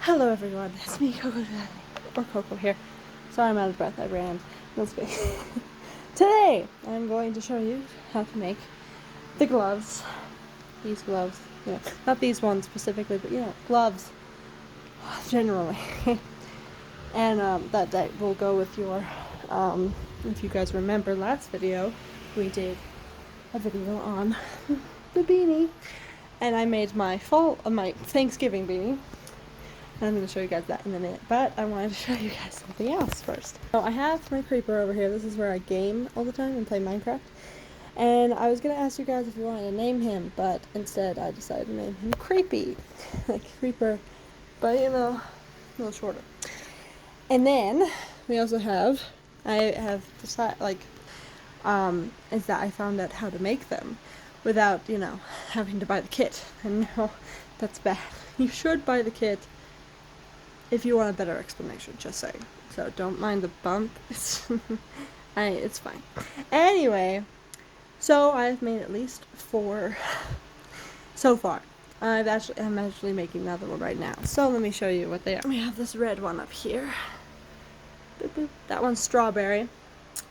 Hello everyone, it's me, Coco here. Sorry I'm out of breath, I ran. Let's be. Today, I'm going to show you how to make the gloves. These gloves, not these ones specifically, but gloves, generally. And that will go with your, if you guys remember last video, we did a video on the beanie. And I made my my Thanksgiving beanie. And I'm going to show you guys that in a minute, but I wanted to show you guys something else first. So I have my creeper over here. This is where I game all the time and play Minecraft. And I was going to ask you guys if you wanted to name him, but instead I decided to name him Creepy. Like Creeper, but a little shorter. And then we also have, I have decided, is that I found out how to make them without, having to buy the kit. And no, that's bad. You should buy the kit if you want a better explanation, just saying. So don't mind the bump. It's fine. Anyway, so I've made at least 4 so far. I'm actually making another one right now. So let me show you what they are. We have this red one up here. Boop, boop. That one's strawberry.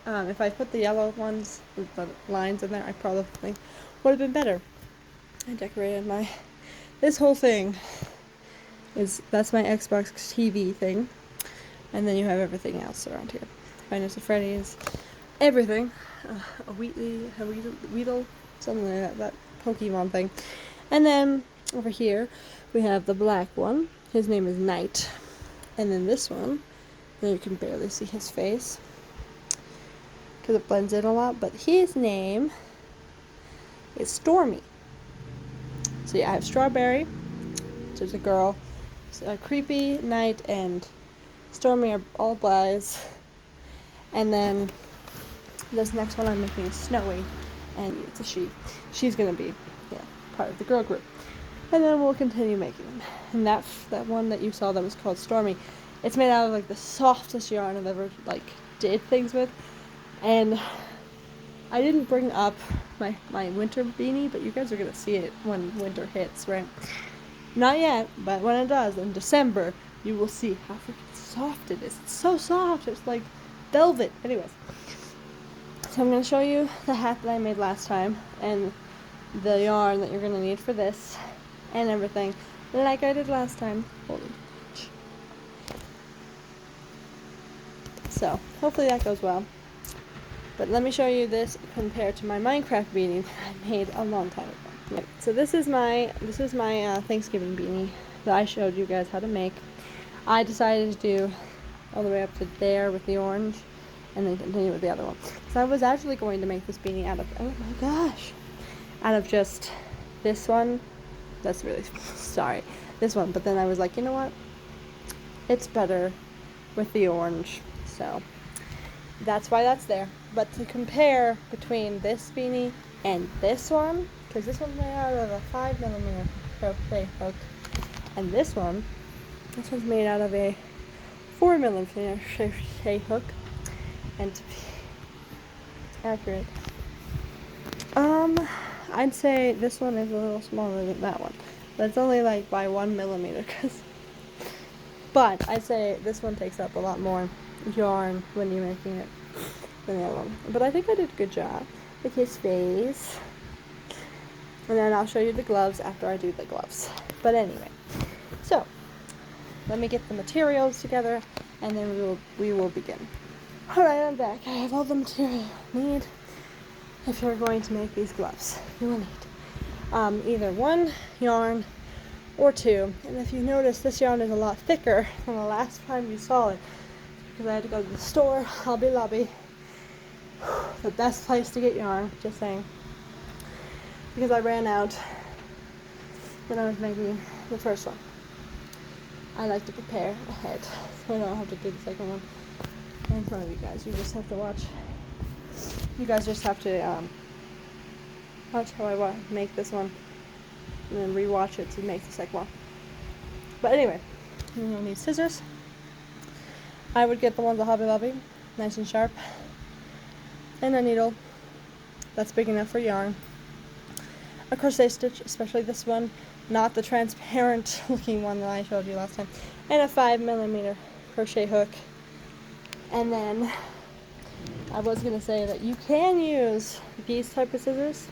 If I put the yellow ones with the lines in there, I probably would have been better. I decorated this whole thing. That's my Xbox TV thing, and then you have everything else around here. Five Nights at Freddy's, everything, a Weedle, something like that Pokemon thing. And then over here we have the black one. His name is Knight, and then this one, you can barely see his face because it blends in a lot, but his name is Stormy. So yeah, I have Strawberry, which is a girl. Creepy, Knight, and Stormy are all boys. And then this next one I'm making is Snowy, and it's a she. She's gonna be part of the girl group. And then we'll continue making them. And that one that you saw that was called Stormy, it's made out of the softest yarn I've ever did things with. And I didn't bring up my winter beanie, but you guys are gonna see it when winter hits, right? Not yet, but when it does, in December, you will see how freaking soft it is. It's so soft, it's like velvet. Anyways, so I'm going to show you the hat that I made last time, and the yarn that you're going to need for this, and everything, like I did last time. Holy shit. So, hopefully that goes well. But let me show you this compared to my Minecraft beanie that I made a long time ago. So this is my Thanksgiving beanie that I showed you guys how to make. I decided to do all the way up to there with the orange, and then continue with the other one. So I was actually going to make this beanie out of just this one. That's really sorry, this one. But then I was like, you know what? It's better with the orange. So that's why that's there. But to compare between this beanie and this one, because this one's made out of a 5mm crochet hook, and this one's made out of a 4mm crochet hook. And to be accurate, I'd say this one is a little smaller than that one, but it's only by 1mm. But I'd say this one takes up a lot more yarn when you're making it than the other one. But I think I did a good job with his face. And then I'll show you the gloves after I do the gloves. But anyway, so let me get the materials together, and then we will begin. Alright, I'm back. I have all the material I need if you're going to make these gloves. You will need either 1 yarn or 2. And if you notice, this yarn is a lot thicker than the last time you saw it, because I had to go to the store, Hobby Lobby, the best place to get yarn, just saying, because I ran out when I was making the first one. I like to prepare ahead, so I don't have to do the second one in front of you guys. You just have to watch. You guys just have to watch how I make this one, and then rewatch it to make the second one. But anyway, you're gonna need scissors. I would get the ones at Hobby Lobby, nice and sharp, and a needle that's big enough for yarn. A crochet stitch, especially this one, not the transparent looking one that I showed you last time, and a 5mm crochet hook. And then I was gonna say that you can use these type of scissors,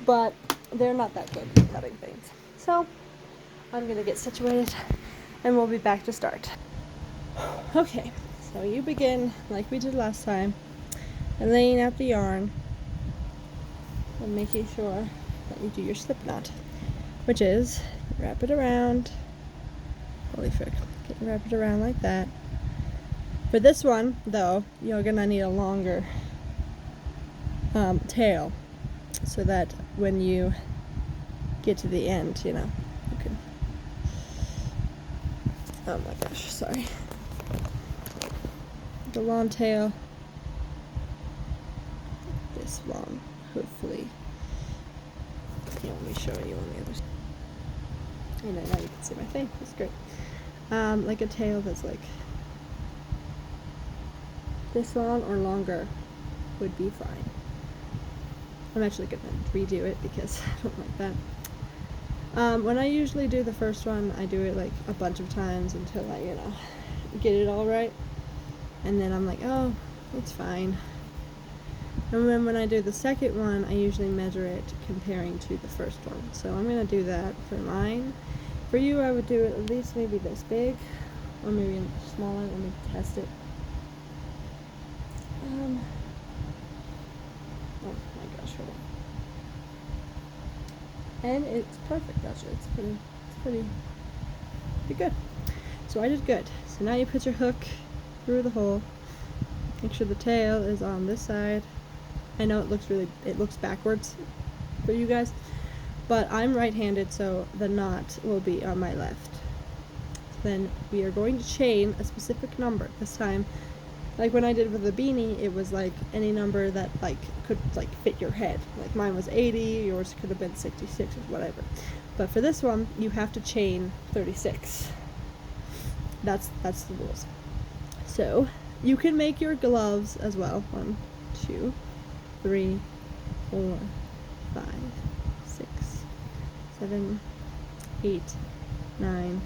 but they're not that good at cutting things. So I'm gonna get situated and we'll be back to start. Okay, so you begin like we did last time, laying out the yarn and making sure that you do your slip knot, which is wrap it around, holy frick, wrap it around like that. For this one though, you're gonna need a longer tail so that when you get to the end, you can, oh my gosh, sorry, the long tail, this long, hopefully. Let me show you on the other side. And now you can see my face. It's great. Like a tail that's like this long or longer would be fine. I'm actually gonna redo it because I don't like that. When I usually do the first one, I do it like a bunch of times until I, get it all right. And then I'm like, oh, it's fine. And then when I do the second one, I usually measure it comparing to the first one. So I'm going to do that for mine. For you, I would do it at least maybe this big, or maybe smaller. Let me test it. Oh my gosh, hold on. And it's perfect, actually. It's pretty good. So I did good. So now you put your hook through the hole. Make sure the tail is on this side. I know it looks backwards for you guys, but I'm right-handed, so the knot will be on my left. Then we are going to chain a specific number this time. Like when I did with the beanie, it was like any number that could fit your head. Like mine was 80, yours could have been 66 or whatever. But for this one, you have to chain 36. That's the rules. So you can make your gloves as well. 1, 2, 3, 4, 5, 6, 7, 8, 9,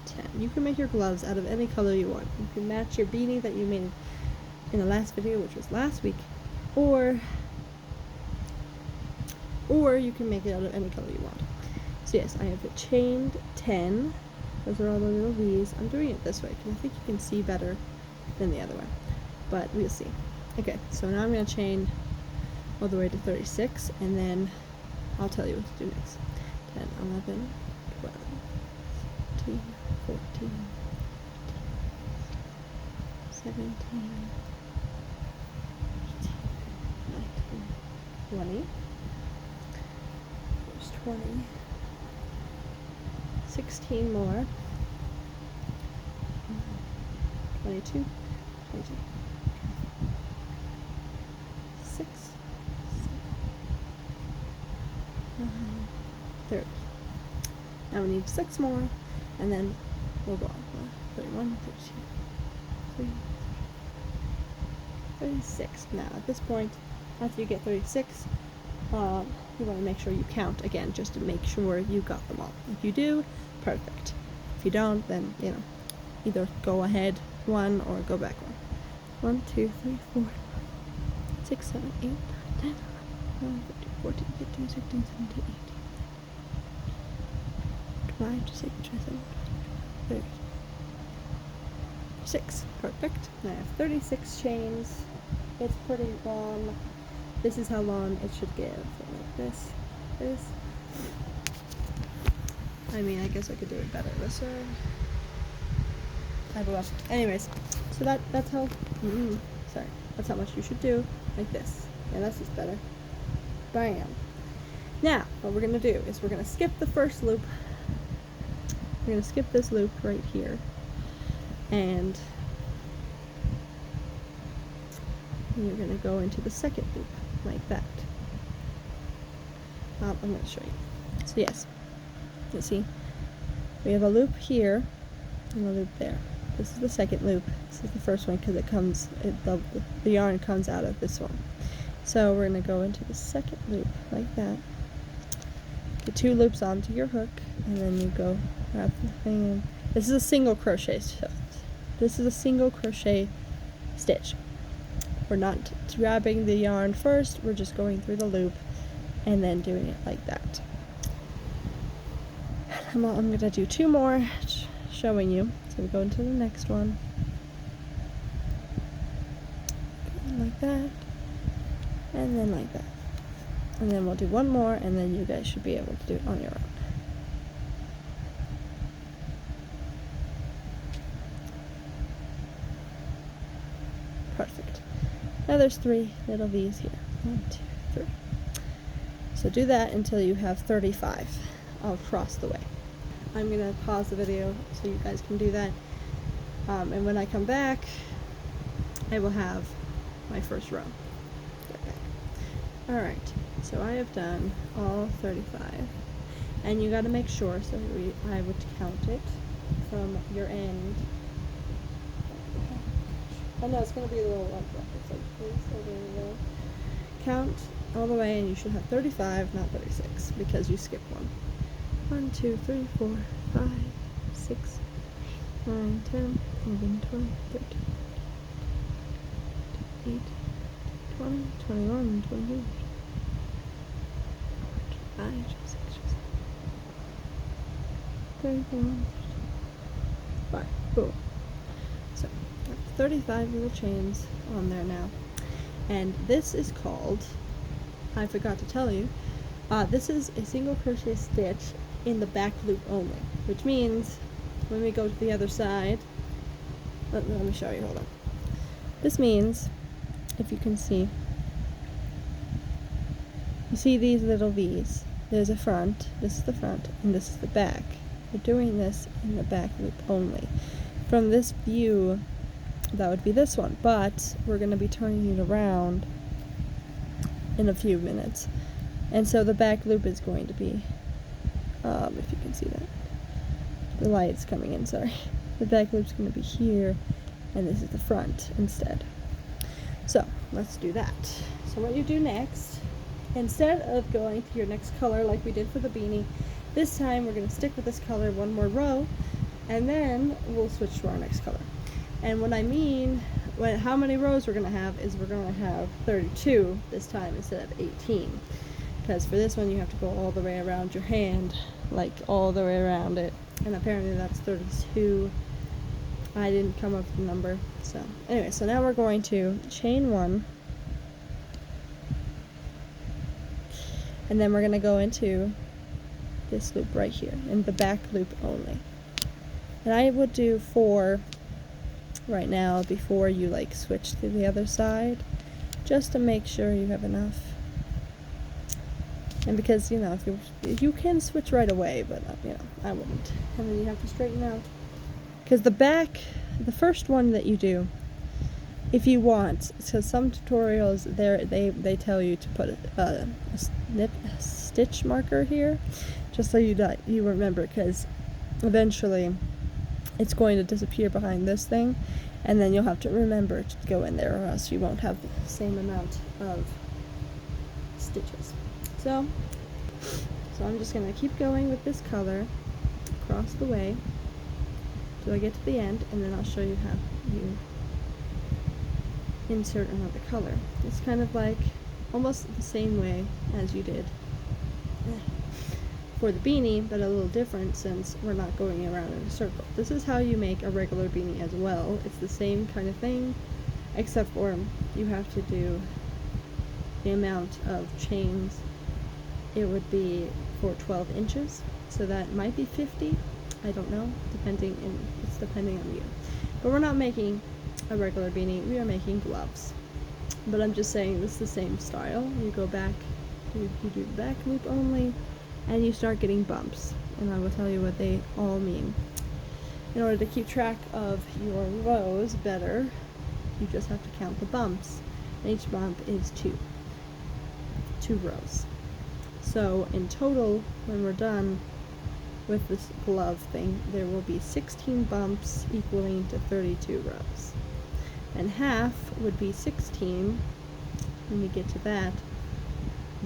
10. You can make your gloves out of any color you want. You can match your beanie that you made in the last video, which was last week, or you can make it out of any color you want. So yes, I have chained 10. Those are all the little V's. I'm doing it this way because I think you can see better than the other way, but we'll see. Okay, so now I'm going to chain all the way to 36, and then I'll tell you what to do next. 10, 11, 12, 13, 14, 17, 18, 19, 20. There's 20. 16 more. 22, 22. 6, 30. Now we need 6 more, and then we'll go on. 31, 32, 36. Now at this point, after you get 36, you want to make sure you count again, just to make sure you got them all. If you do, perfect. If you don't, then either go ahead 1 or go back 1. 1, 2, 3, 4, 6, 7, 8, 9, 10, 11, 12, 13, 14, 15, 16, 17, 18, 25, 26, 27, 30, 36. Perfect. Now I have 36 chains. It's pretty long. This is how long it should give. Like this. I mean, I guess I could do it better this way. I don't know. Anyways, so that's how. Sorry. That's how much you should do. Like this. Yeah, that's just better. Bam. Now, what we're gonna do is we're gonna skip the first loop. We're gonna skip this loop right here, and you're gonna go into the second loop like that. I'm gonna show you. So yes, you see, we have a loop here and a loop there. This is the second loop. This is the first one because the yarn comes out of this one. So we're going to go into the second loop like that. the 2 loops onto your hook, and then you go wrap the thing in. This is a single crochet stitch. We're not grabbing the yarn first, we're just going through the loop and then doing it like that. I'm going to do 2 more showing you. So we go into the next one. Like that. And then like that. And then we'll do 1 more, and then you guys should be able to do it on your own. Perfect. Now there's 3 little V's here. 1, 2, 3. So do that until you have 35 across the way. I'm going to pause the video so you guys can do that. And when I come back, I will have my first row. Alright, so I have done all 35. And you got to make sure, so I would count it from your end. I know it's going to be a little rough. It's like this over there. Count all the way, and you should have 35, not 36, because you skipped one. 1, 2, 3, 4, 5, 6, 9, 10, 11, 12, 13, 18, 20, 21, 22, 25, 26, 31, 5. Boom. So, 35 little chains on there now. And this is called, I forgot to tell you, this is a single crochet stitch in the back loop only, which means when we go to the other side, let me show you, hold on. This means, if you can see, you see these little V's. There's a front, this is the front, and this is the back. We're doing this in the back loop only. From this view, that would be this one, but we're going to be turning it around in a few minutes. And so the back loop is going to be, if you can see that, the light's coming in, sorry. The back loop's going to be here, and this is the front instead. So let's do that. So what you do next, instead of going to your next color like we did for the beanie, this time we're going to stick with this color 1 more row, and then we'll switch to our next color. And what I mean, how many rows we're going to have is we're going to have 32 this time instead of 18. Because for this one you have to go all the way around your hand, like all the way around it. And apparently that's 32. I didn't come up with the number. So anyway, so now we're going to chain 1. And then we're going to go into this loop right here, in the back loop only. And I would do 4 right now before you like switch to the other side, just to make sure you have enough. And because, you know, if you can switch right away, but you know, I wouldn't. And then you have to straighten out, because the first one that you do, if you want, so some tutorials they tell you to put a stitch marker here, just so you remember, because eventually it's going to disappear behind this thing, and then you'll have to remember to go in there, or else you won't have the same amount of stitches. So I'm just going to keep going with this color across the way till I get to the end, and then I'll show you how you insert another color. It's kind of like almost the same way as you did for the beanie, but a little different since we're not going around in a circle. This is how you make a regular beanie as well. It's the same kind of thing, except for you have to do the amount of chains. It would be for 12 inches, so that might be 50, I don't know, it's depending on you. But we're not making a regular beanie, we are making gloves. But I'm just saying this is the same style. You go back, you do the back loop only, and you start getting bumps, and I will tell you what they all mean. In order to keep track of your rows better, you just have to count the bumps, and each bump is 2 rows. So in total, when we're done with this glove thing, there will be 16 bumps equaling to 32 rows. And half would be 16, when we get to that,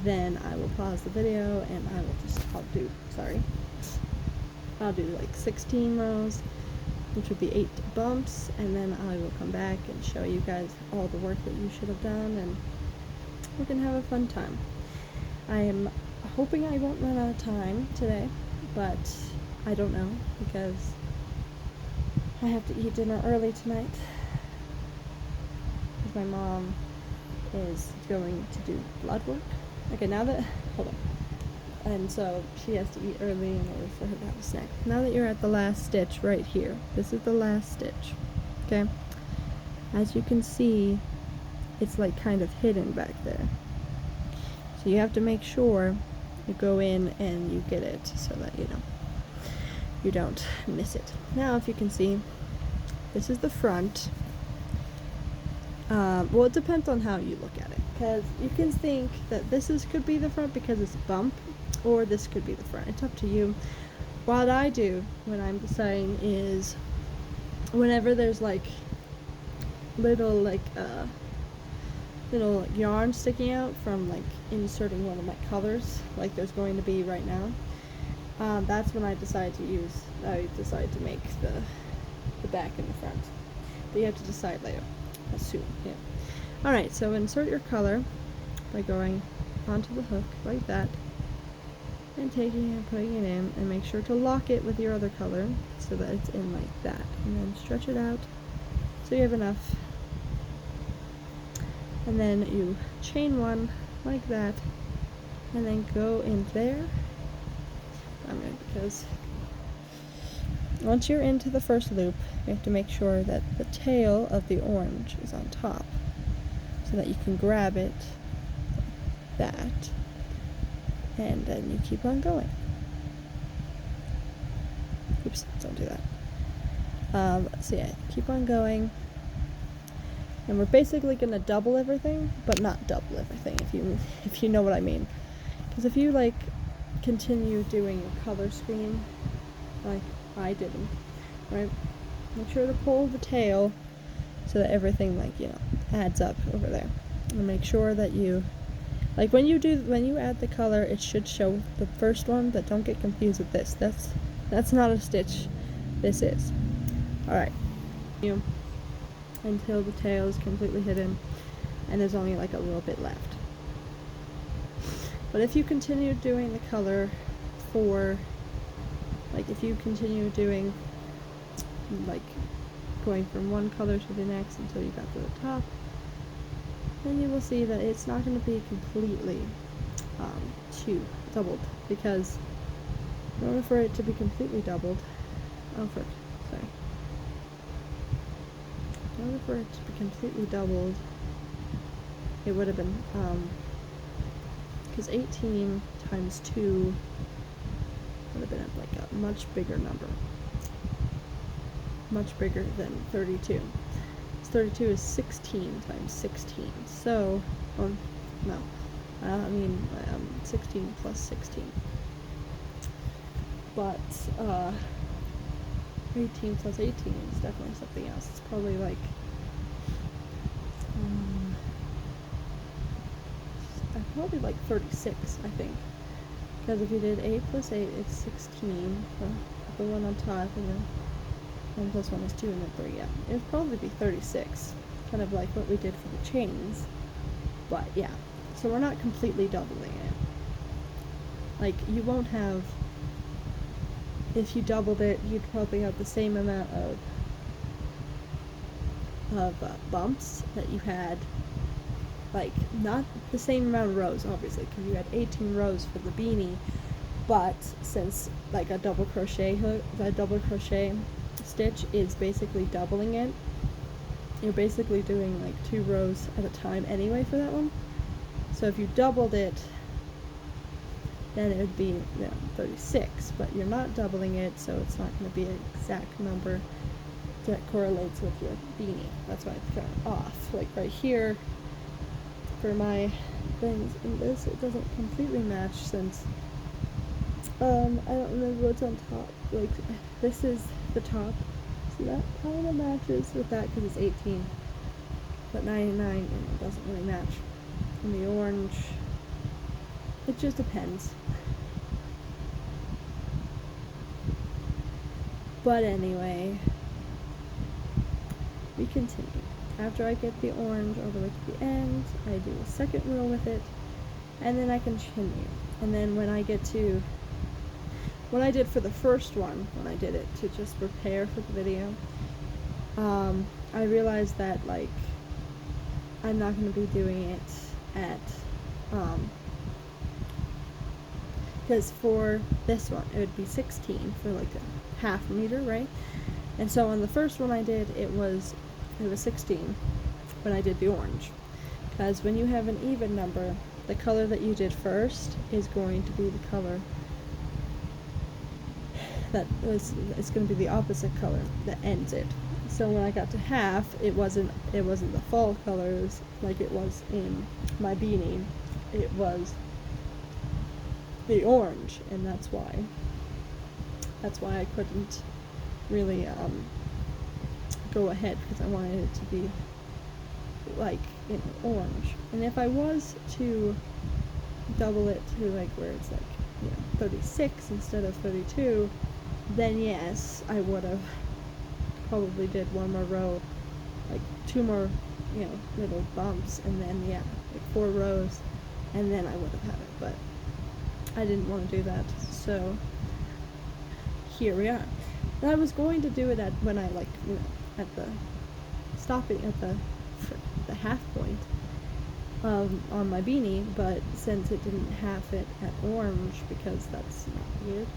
then I will pause the video and I'll do like 16 rows, which would be 8 bumps, and then I will come back and show you guys all the work that you should have done, and we can have a fun time. I am hoping I won't run out of time today, but I don't know, because I have to eat dinner early tonight, because my mom is going to do blood work. Okay, hold on. And so she has to eat early in order for her to have a snack. Now that you're at the last stitch right here, this is the last stitch, okay? As you can see, it's like kind of hidden back there. So you have to make sure you go in and you get it so that you don't miss it. Now, if you can see, this is the front. Well, it depends on how you look at it, because you can think that could be the front because it's a bump, or this could be the front. It's up to you. What I do when I'm deciding is, whenever there's like little yarn sticking out from like inserting one of my colors, like there's going to be right now, that's when I decide to make the back and the front. But you have to decide later. Soon, yeah. Alright, so insert your color by going onto the hook like that, and taking it and putting it in, and make sure to lock it with your other color so that it's in like that, and then stretch it out so you have enough, and then you chain one like that, and then go in there. Because once you're into the first loop, you have to make sure that the tail of the orange is on top, so that you can grab it like that, and then you keep on going. Oops, don't do that. So yeah, keep on going, and we're basically gonna double everything, but not double everything, if you know what I mean. Because if you like continue doing a color scheme like I didn't, right? Make sure to pull the tail so that everything adds up over there. And make sure that you, like when you add the color, it should show the first one, but don't get confused with this. That's not a stitch. This is. Alright. Until the tail is completely hidden and there's only like a little bit left. But if you continue doing the color if you continue doing going from one color to the next until you got to the top, then you will see that it's not going to be completely doubled, because in order for it to be completely doubled, in order for it to be completely doubled, it would have been, because 18 times 2 would have been like a much bigger number. Much bigger than 32. 32 is 16 times 16. So, 16 plus 16. But, 18 plus 18 is definitely something else. It's probably like, probably like 36, I think. Because if you did 8 plus 8, it's 16. The one on top, and then 1 plus 1 is 2, and then 3, yeah. It would probably be 36. Kind of like what we did for the chains. But, yeah. So we're not completely doubling it. Like, you won't have... If you doubled it, you'd probably have the same amount of bumps that you had. Like, not the same amount of rows, obviously, because you had 18 rows for the beanie, but since, like, a double crochet stitch is basically doubling it, you're basically doing, like, 2 rows at a time anyway for that one. So if you doubled it, then it would be, 36, but you're not doubling it, so it's not going to be an exact number that correlates with your beanie. That's why it's kind of off. Like, right here, for my things in this, it doesn't completely match, since I don't remember what's on top. Like, this is the top, so that kind of matches with that because it's 18, but 99 and it doesn't really match. And the orange It just depends. But anyway, we continue. After I get the orange all the way to the end, I do a second row with it, and then I continue. And then when I get to what I did for the first one, when I did it to just prepare for the video, I realized that, like, I'm not going to be doing it at, because for this one, it would be 16 for like a half meter, right? And so on the first one I did, it was 16 when I did the orange. Because when you have an even number, the color that you did first is going to be the color it's going to be the opposite color that ends it. So when I got to half, it wasn't the fall colors like it was in my beanie. It was the orange, and that's why I couldn't really go ahead, because I wanted it to be like in orange. And if I was to double it to like where it's like, 36 instead of 32, then yes, I would have probably did one more row, like 2 more, little bumps, and then like 4 rows, and then I would have had it. But I didn't want to do that, so here we are. And I was going to do it at when I at the stopping at the half point on my beanie, but since it didn't have it at orange, because that's not weird,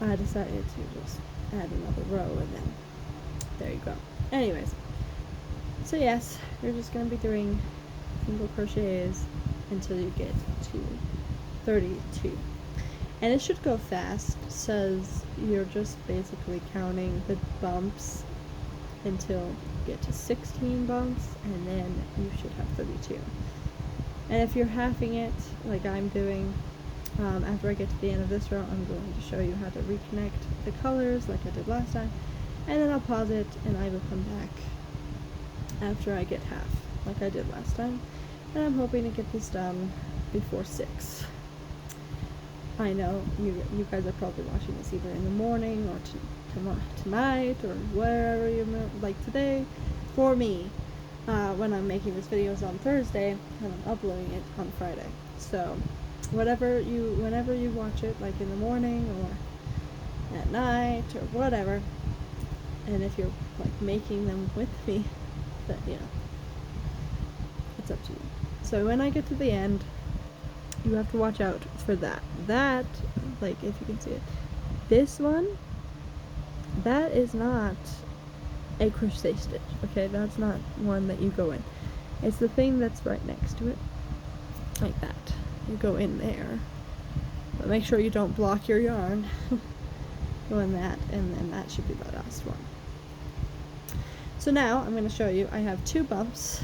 I decided to just add another row, and then there you go. Anyways, so yes, you're just going to be doing single crochets until you get to 32. And it should go fast, says you're just basically counting the bumps until you get to 16 bumps, and then you should have 32. And if you're halving it, like I'm doing, after I get to the end of this row, I'm going to show you how to reconnect the colors like I did last time, and then I'll pause it and I will come back after I get half, like I did last time. And I'm hoping to get this done before 6. I know you guys are probably watching this either in the morning or tonight or wherever like today. For me, when I'm making this video is on Thursday, and I'm uploading it on Friday. So whenever you watch it, like in the morning or at night or whatever, and if you're like making them with me, that it's up to you. So when I get to the end, you have to watch out for that. That, like, if you can see it, this one, that is not a crochet stitch, okay? That's not one that you go in. It's the thing that's right next to it, like that. You go in there, but make sure you don't block your yarn. Go in that, and then that should be the last one. So now I'm going to show you. I have 2 bumps.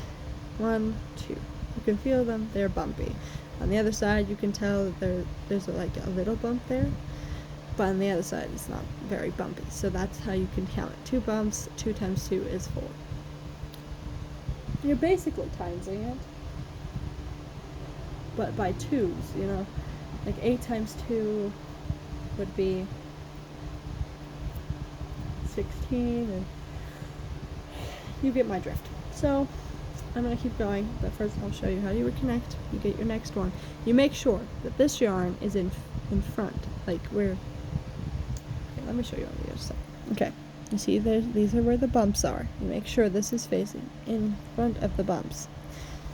1, 2. You can feel them. They're bumpy. On the other side, you can tell that there's like a little bump there, but on the other side, it's not very bumpy. So that's how you can count it. 2 bumps. 2 times 2 is 4. You're basically timesing it, but by 2s, like 8 times 2 would be 16, and you get my drift. So I'm going to keep going, but first I'll show you how you reconnect. You get your next one. You make sure that this yarn is in front, like where, okay, let me show you on the other side. Okay, you see these are where the bumps are. You make sure this is facing in front of the bumps.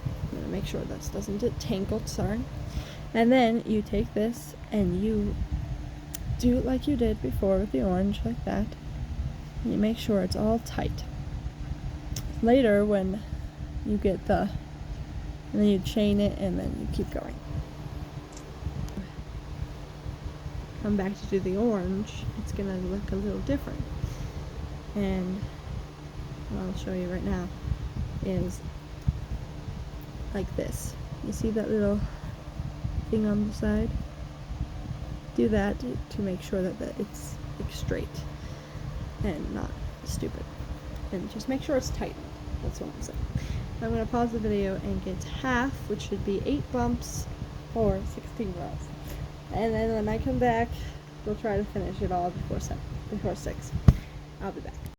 I'm going to make sure this doesn't get tangled, sorry. And then you take this and you do it like you did before with the orange, like that. And you make sure it's all tight. Later, when you get and then you chain it, and then you keep going. Come back to do the orange, it's gonna look a little different. And what I'll show you right now is like this. You see that little thing on the side? Do that to make sure that it's like straight and not stupid. And just make sure it's tight. That's what I'm saying. I'm going to pause the video and get half, which should be 8 bumps, or 16 rows. And then when I come back, we'll try to finish it all before 6. I'll be back.